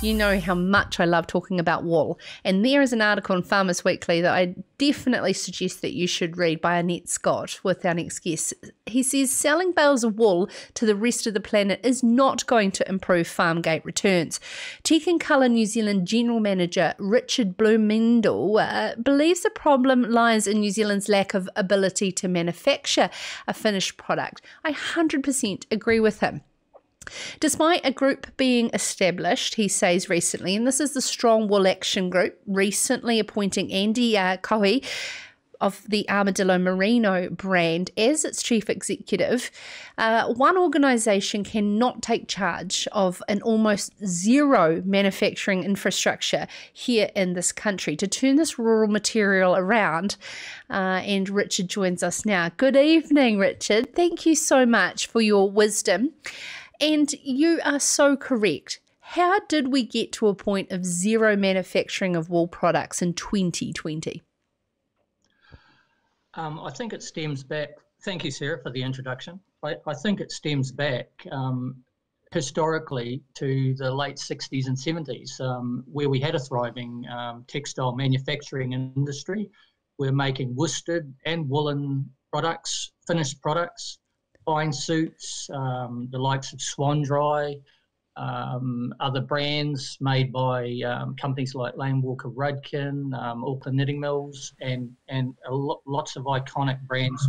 You know how much I love talking about wool. And there is an article in Farmers Weekly that I definitely suggest that you should read by Annette Scott with our next guest. He says selling bales of wool to the rest of the planet is not going to improve farm gate returns. Colour New Zealand General Manager Richard Blomendal believes the problem lies in New Zealand's lack of ability to manufacture a finished product. I 100% agree with him. Despite a group being established, he says recently, and this is the Strong Wool Action Group, recently appointing Andy Cowie of the Armadillo Merino brand as its chief executive, one organisation cannot take charge of an almost zero manufacturing infrastructure here in this country to turn this rural material around. And Richard joins us now. Good evening, Richard. Thank you so much for your wisdom. And you are so correct. How did we get to a point of zero manufacturing of wool products in 2020? I think it stems back, thank you, Sarah, for the introduction. I think it stems back historically to the late 60s and 70s, where we had a thriving textile manufacturing industry. We're making worsted and woolen products, finished products, fine suits, the likes of Swan Dry, other brands made by companies like Lane Walker Rudkin, Auckland Knitting Mills, and lots of iconic brands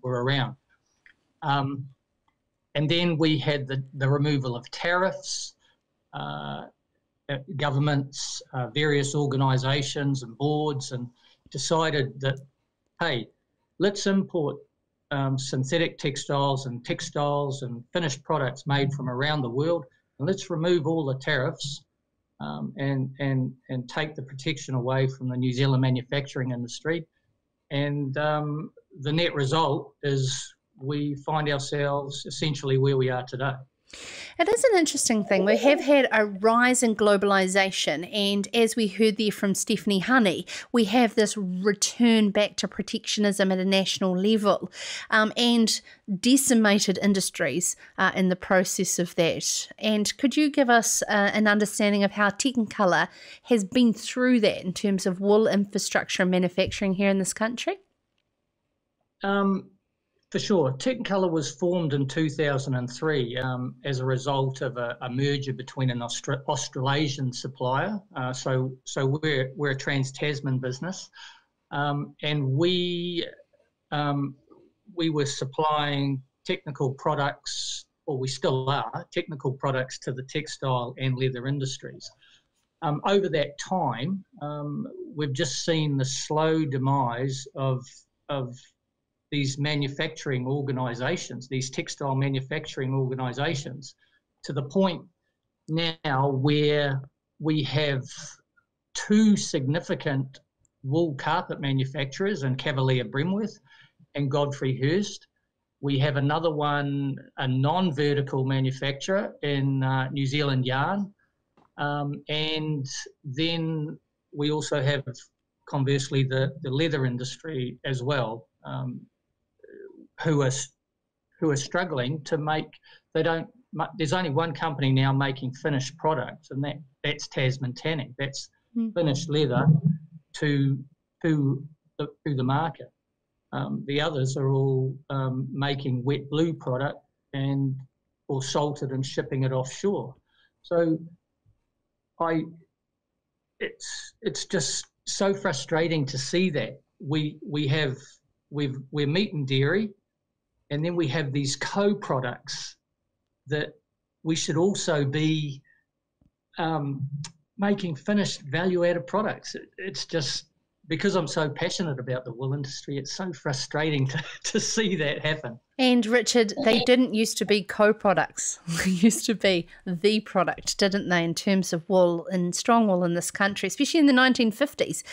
were around. And then we had the removal of tariffs. Governments, various organisations and boards, and decided that, hey, let's import synthetic textiles and finished products made from around the world, and let's remove all the tariffs and take the protection away from the New Zealand manufacturing industry. And the net result is we find ourselves essentially where we are today. It is an interesting thing. We have had a rise in globalisation, and as we heard there from Stephanie Honey, we have this return back to protectionism at a national level, and decimated industries in the process of that. And could you give us an understanding of how Technicolor has been through that in terms of wool infrastructure and manufacturing here in this country? For sure. Technicolor was formed in 2003 as a result of a merger between an Australasian supplier. So we're a trans-Tasman business, and we were supplying technical products, or we still are, technical products to the textile and leather industries. Over that time, we've just seen the slow demise of these manufacturing organisations, these textile manufacturing organisations, to the point now where we have two significant wool carpet manufacturers in Cavalier Bremworth and Godfrey Hirst. We have another one, a non-vertical manufacturer in New Zealand Yarn. And then we also have, conversely, the leather industry as well, who are struggling to make. There's only one company now making finished products, and that's Tasman Tanning. That's finished leather to the market. The others are all making wet blue product or salted and shipping it offshore. So it's just so frustrating to see that we're meat and dairy, and then we have these co-products that we should also be making finished value-added products. It's just, because I'm so passionate about the wool industry, it's so frustrating to see that happen. And Richard, they didn't used to be co-products. They used to be the product, didn't they, in terms of wool and strong wool in this country, especially in the 1950s.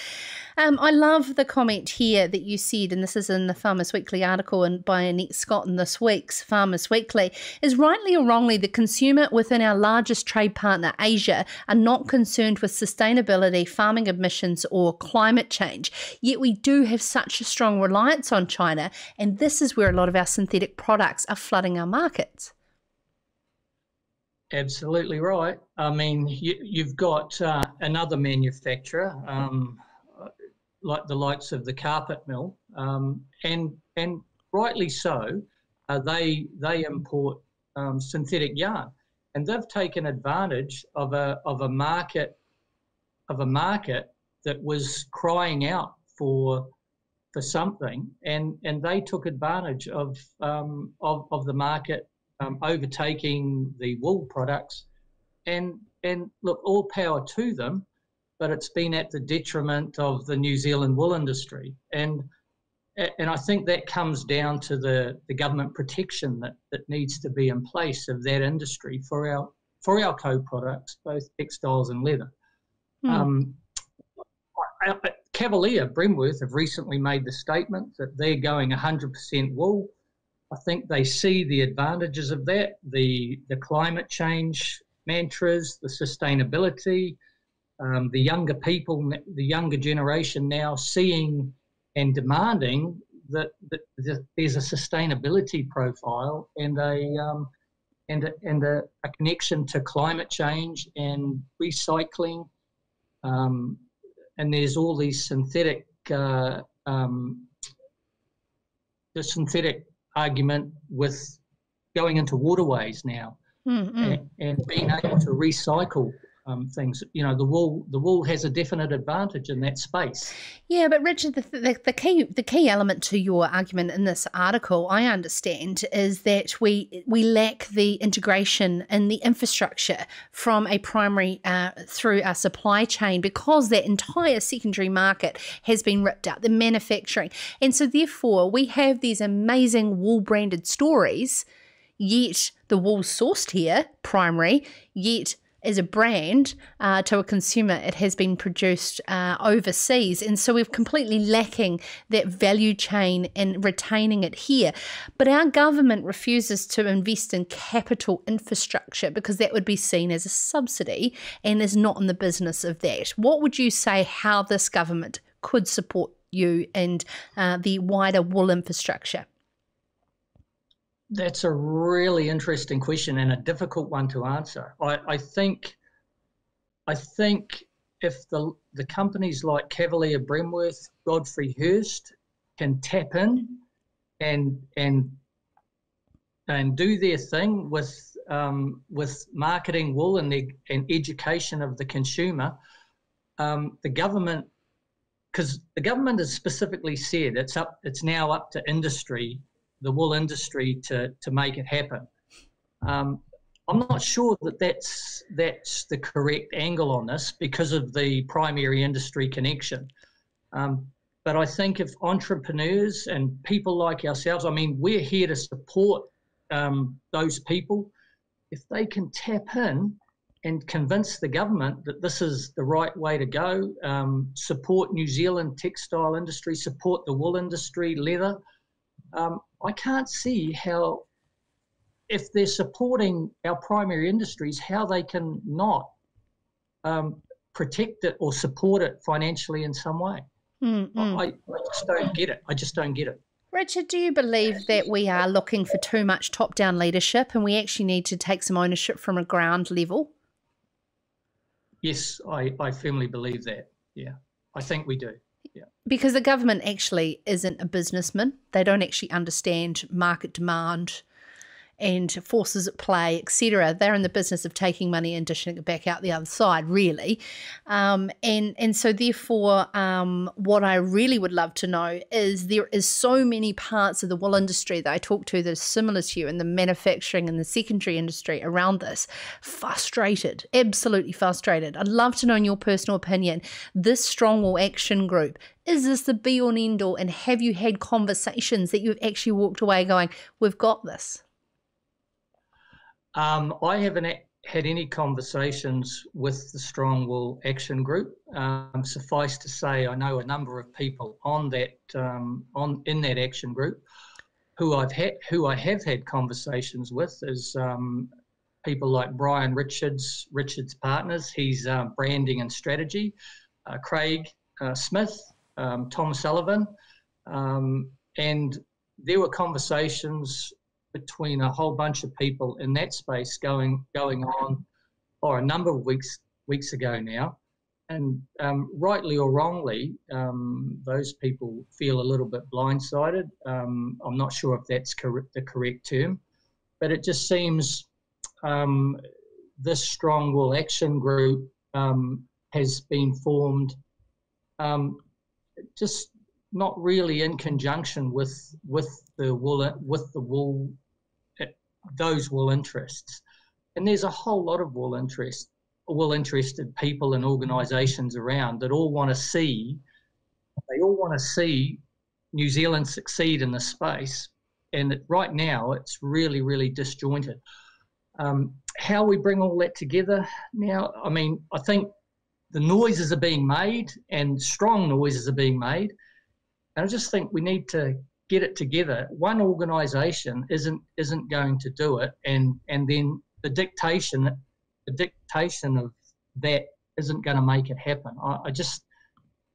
I love the comment here that you said, and this is in the Farmers Weekly article and by Annette Scott in this week's Farmers Weekly, is rightly or wrongly the consumer within our largest trade partner, Asia, are not concerned with sustainability, farming emissions or climate change. Yet we do have such a strong reliance on China, and this is where a lot of our synthetic products are flooding our markets. Absolutely right. I mean, you've got another manufacturer, like the likes of the carpet mill, and rightly so. They import synthetic yarn, and they've taken advantage of a market that was crying out for something, and they took advantage of the market overtaking the wool products, and look, all power to them, but it's been at the detriment of the New Zealand wool industry, and I think that comes down to the government protection that needs to be in place of that industry for our co-products, both textiles and leather. Um, Cavalier Bremworth have recently made the statement that they're going 100% wool. I think they see the advantages of that, the climate change mantras, the sustainability, the younger people, the younger generation now seeing and demanding that there's a sustainability profile and a connection to climate change and recycling. And there's all these synthetic, the synthetic argument with going into waterways now and being able to recycle things. You know, the wool has a definite advantage in that space. Yeah, but Richard, the key element to your argument in this article, I understand, is that we lack the integration and the infrastructure from a primary through our supply chain, because that entire secondary market has been ripped out, the manufacturing, and so therefore we have these amazing wool branded stories, yet the wool sourced here, primary, yet as a brand to a consumer, it has been produced overseas. And so we're completely lacking that value chain and retaining it here. But our government refuses to invest in capital infrastructure because that would be seen as a subsidy and is not in the business of that. What would you say how this government could support you and the wider wool infrastructure? That's a really interesting question and a difficult one to answer. I think if the companies like Cavalier Bremworth, Godfrey Hirst can tap in and do their thing with marketing wool and education of the consumer, the government, because the government has specifically said it's now up to industry, the wool industry, to make it happen. I'm not sure that's the correct angle on this because of the primary industry connection. But I think if entrepreneurs and people like ourselves, I mean, we're here to support those people. If they can tap in and convince the government that this is the right way to go, support New Zealand textile industry, support the wool industry, leather, I can't see how, if they're supporting our primary industries, how they can not protect it or support it financially in some way. I just don't get it. I just don't get it. Richard, do you believe that we are looking for too much top-down leadership and we actually need to take some ownership from a ground level? Yes, I firmly believe that. Yeah, I think we do. Yeah. Because the government actually isn't a businessman. They don't actually understand market demand and forces at play, etc. They're in the business of taking money and dishing it back out the other side, really. And so therefore, what I really would love to know is there is so many parts of the wool industry that I talk to that are similar to you in the manufacturing and the secondary industry around this. Frustrated, absolutely frustrated. I'd love to know, in your personal opinion, this Strong Wool Action Group, is this the be-all and end-all, and have you had conversations that you've actually walked away going, we've got this? I haven't had any conversations with the Strong Wool Action Group. Suffice to say, I know a number of people on that in that action group who I have had conversations with. Is people like Brian Richards partners. He's branding and strategy. Craig Smith, Tom Sullivan, and there were conversations between a whole bunch of people in that space going on for a number of weeks ago now. And rightly or wrongly, those people feel a little bit blindsided. I'm not sure if that's the correct term, but it just seems this Strong Wool Action Group has been formed just not really in conjunction with those wool interests. And there's a whole lot of wool interested people and organisations around that all want to see New Zealand succeed in this space. And right now, it's really, really disjointed. How we bring all that together now, I mean, I think the noises are being made and strong noises are being made. And I just think we need to get it together. One organisation isn't going to do it, and then the dictation of that isn't going to make it happen.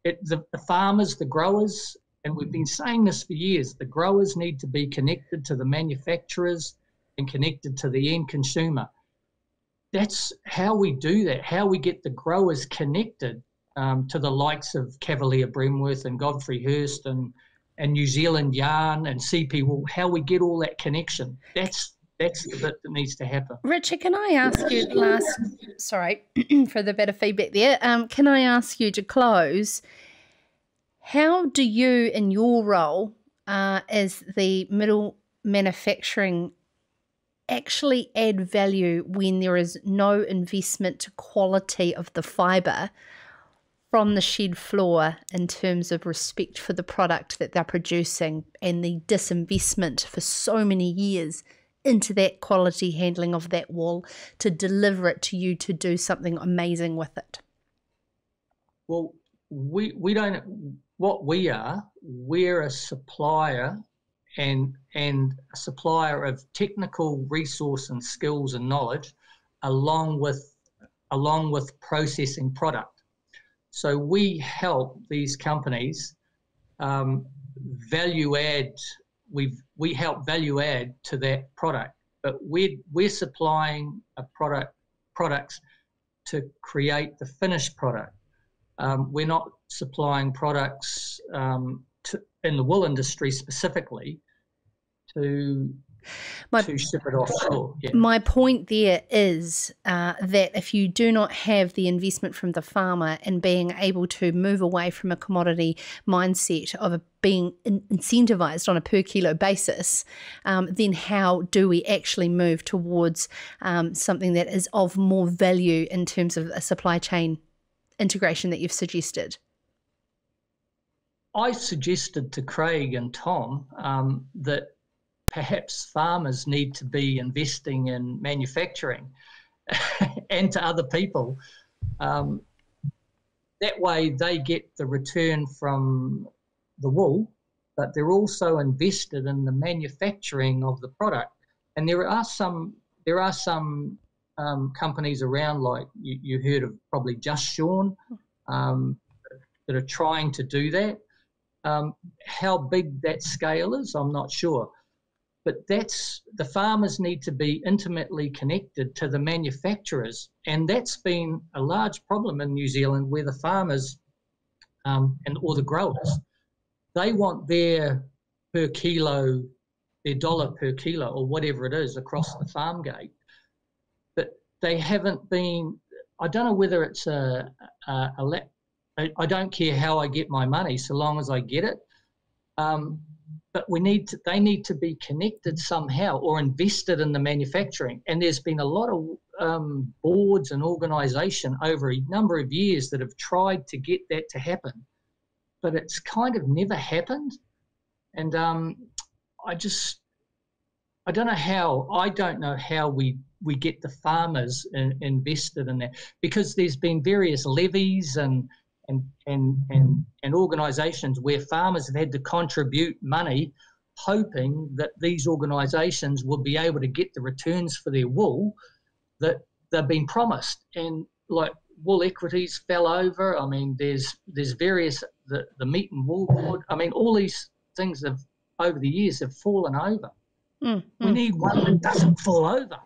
The farmers, the growers, and we've been saying this for years, the growers need to be connected to the manufacturers and connected to the end consumer. That's how we do that, how we get the growers connected to the likes of Cavalier Bremworth and Godfrey Hirst and New Zealand Yarn and CP Wool, how we get all that connection. That's the bit that needs to happen. Richard, can I ask you sorry for the better feedback there. Can I ask you to close, how do you in your role as the middle manufacturing actually add value when there is no investment to quality of the fibre from the shed floor in terms of respect for the product that they're producing and the disinvestment for so many years into that quality handling of that wool to deliver it to you to do something amazing with it? Well, we don't, what we are, we're a supplier and a supplier of technical resource and skills and knowledge along with processing product. So we help these companies value add. We help value add to that product, but we're supplying products to create the finished product. We're not supplying products in the wool industry specifically to ship it offshore. Yeah. My point there is that if you do not have the investment from the farmer and being able to move away from a commodity mindset of being incentivised on a per kilo basis, then how do we actually move towards something that is of more value in terms of a supply chain integration that you've suggested? I suggested to Craig and Tom that perhaps farmers need to be investing in manufacturing and to other people. That way they get the return from the wool, but they're also invested in the manufacturing of the product. And there are some companies around, like you heard of probably Just Shorn, that are trying to do that. How big that scale is, I'm not sure. But the farmers need to be intimately connected to the manufacturers. And that's been a large problem in New Zealand, where the farmers or the growers, they want their dollar per kilo or whatever it is across the farm gate. But they haven't been, I don't know whether it's I don't care how I get my money so long as I get it. But they need to be connected somehow or invested in the manufacturing. And there's been a lot of boards and organisation over a number of years that have tried to get that to happen, but it's kind of never happened. And I don't know how we get the farmers invested in that, because there's been various levies and organisations where farmers have had to contribute money, hoping that these organisations will be able to get the returns for their wool that they've been promised. And like Wool Equities fell over. I mean, there's various, the Meat and Wool Board. I mean, all these things have over the years have fallen over. We need one that doesn't fall over.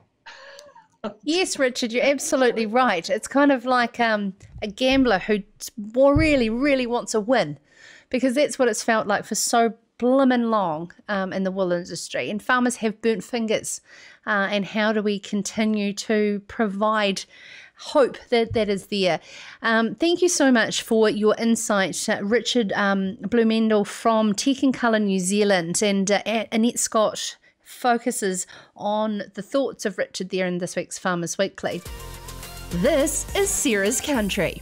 Yes, Richard, you're absolutely right. It's kind of like a gambler who really, really wants a win, because that's what it's felt like for so blimmin' long in the wool industry. And farmers have burnt fingers. And how do we continue to provide hope that is there? Thank you so much for your insight, Richard Blomendal from Tech and Colour New Zealand, and Annette Scott focuses on the thoughts of Richard there in this week's Farmers Weekly. This is Sarah's Country.